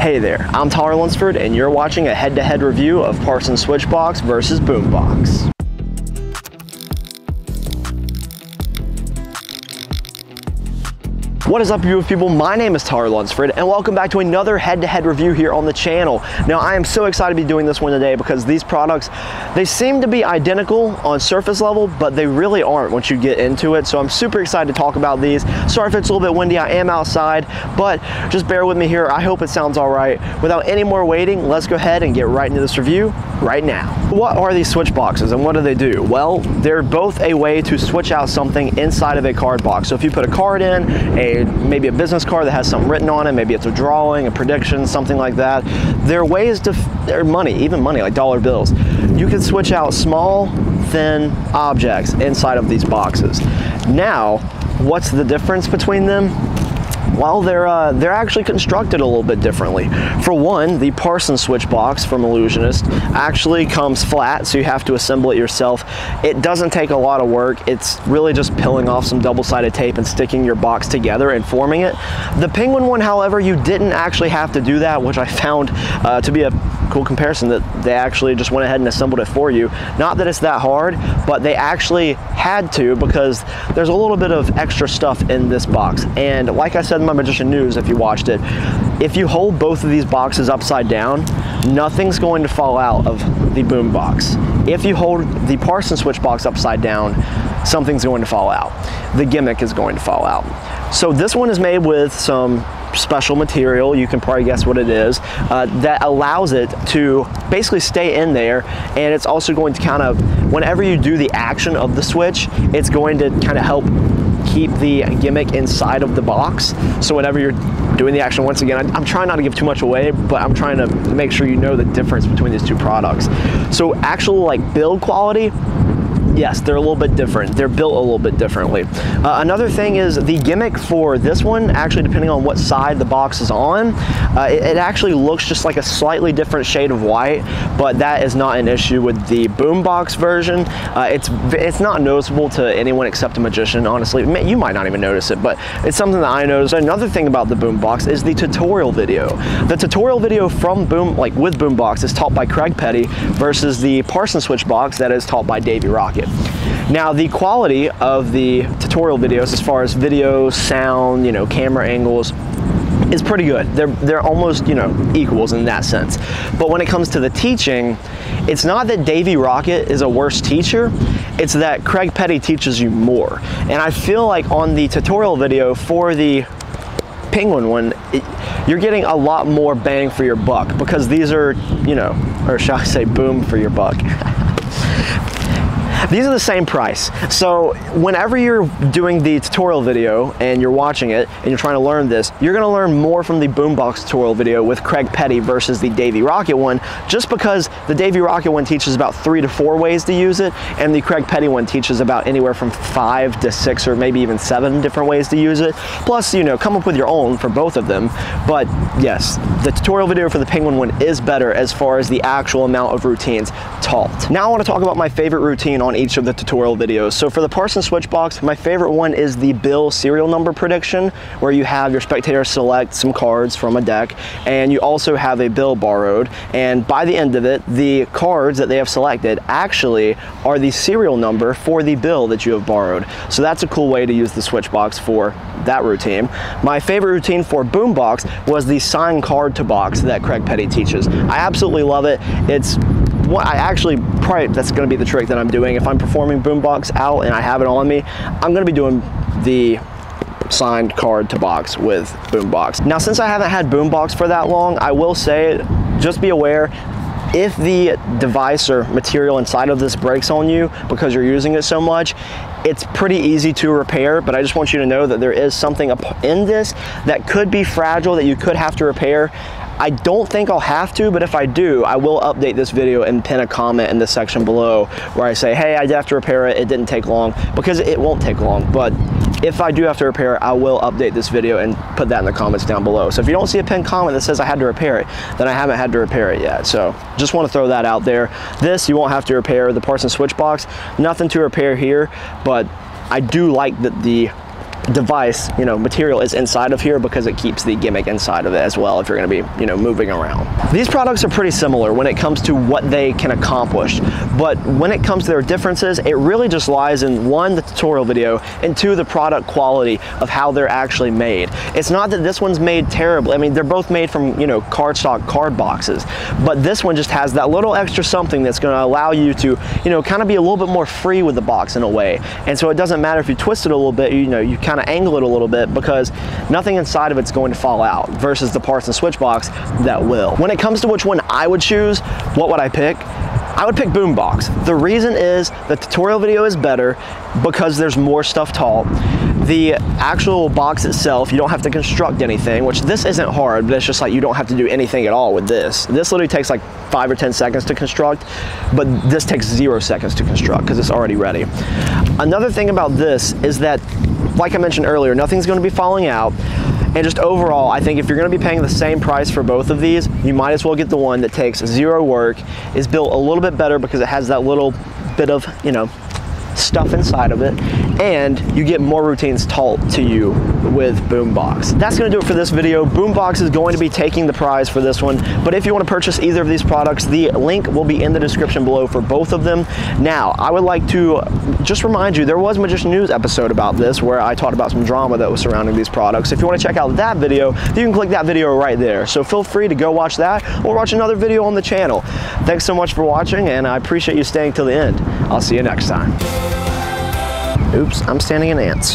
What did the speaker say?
Hey there, I'm Lunsford, and you're watching a head-to-head review of Parson Switchbox versus Boombox. What is up, you people? My name is Lunsford, and welcome back to another head-to-head review here on the channel. Now, I am so excited to be doing this one today because these products, they seem to be identical on surface level, but they really aren't once you get into it. So I'm super excited to talk about these. Sorry if it's a little bit windy, I am outside, but just bear with me here. I hope it sounds all right. Without any more waiting, let's go ahead and get right into this review right now. What are these switch boxes and what do they do? Well, they're both a way to switch out something inside of a card box. So if you put a card in, maybe a business card that has something written on it, maybe it's a drawing, a prediction, something like that. There are ways to, even money, like dollar bills. You can switch out small, thin objects inside of these boxes. Now, what's the difference between them? Well, they're actually constructed a little bit differently. For one, the Parson switch box from Illusionist actually comes flat, so you have to assemble it yourself. It doesn't take a lot of work. It's really just peeling off some double-sided tape and sticking your box together and forming it. The Penguin one, however, you didn't actually have to do that, which I found to be a cool comparison, that they actually just went ahead and assembled it for you. Not that it's that hard, but they actually had to, because there's a little bit of extra stuff in this box. And like I said in my Magician News, if you watched it, if you hold both of these boxes upside down, nothing's going to fall out of the boom box. If you hold the Parson switch box upside down, something's going to fall out. The gimmick is going to fall out. So this one is made with some special material, you can probably guess what it is, that allows it to basically stay in there, and it's also going to kind of, whenever you do the action of the switch, it's going to kind of help keep the gimmick inside of the box. So whenever you're doing the action, once again, I'm trying not to give too much away, but I'm trying to make sure you know the difference between these two products. So actual like build quality, yes, they're a little bit different. They're built a little bit differently. Another thing is the gimmick for this one, actually depending on what side the box is on, it actually looks just like a slightly different shade of white, but that is not an issue with the boombox version. It's not noticeable to anyone except a magician, honestly. You might not even notice it, but it's something that I noticed. Another thing about the boombox is the tutorial video. The tutorial video from with boombox is taught by Craig Petty versus the Parson switch box that is taught by Davey Rocket. Now, the quality of the tutorial videos, as far as video, sound, camera angles, is pretty good. They're almost, equals in that sense. But when it comes to the teaching, it's not that Davey Rocket is a worse teacher, it's that Craig Petty teaches you more. And I feel like on the tutorial video for the Penguin one, you're getting a lot more bang for your buck, because these are, or shall I say boom for your buck. These are the same price. So whenever you're doing the tutorial video and you're watching it and you're trying to learn this, you're gonna learn more from the boombox tutorial video with Craig Petty versus the Davey Rocket one, just because the Davey Rocket one teaches about 3 to 4 ways to use it, and the Craig Petty one teaches about anywhere from 5 to 6 or maybe even 7 different ways to use it. Plus, come up with your own for both of them. But yes, the tutorial video for the Penguin one is better as far as the actual amount of routines taught. Now I want to talk about my favorite routine on each of the tutorial videos. So for the Parson switch box, my favorite one is the bill serial number prediction, where you have your spectator select some cards from a deck, and you also have a bill borrowed, and by the end of it, the cards that they have selected actually are the serial number for the bill that you have borrowed. So that's a cool way to use the switch box for that routine. My favorite routine for boombox was the sign card to box that Craig Petty teaches. I absolutely love it. It's probably that's going to be the trick that I'm doing. If I'm performing boombox out and I have it on me, I'm going to be doing the signed card to box with boombox. Now, since I haven't had boombox for that long, I will say, just be aware, if the device or material inside of this breaks on you because you're using it so much, it's pretty easy to repair, but I just want you to know that there is something in this that could be fragile that you could have to repair. I don't think I'll have to, but if I do, I will update this video and pin a comment in the section below where I say, hey, I did have to repair it, it didn't take long, because it won't take long. But if I do have to repair it, I will update this video and put that in the comments down below. So if you don't see a pinned comment that says I had to repair it, then I haven't had to repair it yet. So just want to throw that out there. This, you won't have to repair. The Parson switch box, nothing to repair here, but I do like that the device, you know, material is inside of here because it keeps the gimmick inside of it as well if you're going to be, you know, moving around. These products are pretty similar when it comes to what they can accomplish, but when it comes to their differences, it really just lies in one, the tutorial video, and two, the product quality of how they're actually made. It's not that this one's made terribly. I mean, they're both made from, you know, cardstock card boxes, but this one just has that little extra something that's going to allow you to, you know, kind of be a little bit more free with the box in a way. And so it doesn't matter if you twist it a little bit, you know, you kind of angle it a little bit because nothing inside of it's going to fall out versus the Parson switch box that will. When it comes to which one I would choose, what would I pick? I would pick boombox. The reason is the tutorial video is better because there's more stuff taught. The actual box itself, you don't have to construct anything, which this isn't hard, but it's just like you don't have to do anything at all with this. This literally takes like 5 or 10 seconds to construct, but this takes 0 seconds to construct because it's already ready. Another thing about this is that, like I mentioned earlier, nothing's going to be falling out. And just overall, I think if you're going to be paying the same price for both of these, you might as well get the one that takes 0 work, is built a little bit better because it has that little bit of, you know, stuff inside of it, and you get more routines taught to you with boombox. That's going to do it for this video. Boombox is going to be taking the prize for this one, but if you want to purchase either of these products, the link will be in the description below for both of them. Now, I would like to just remind you, there was a Magician News episode about this where I talked about some drama that was surrounding these products. If you want to check out that video, you can click that video right there. So feel free to go watch that or watch another video on the channel. Thanks so much for watching, and I appreciate you staying till the end. I'll see you next time. Oops, I'm standing in ants.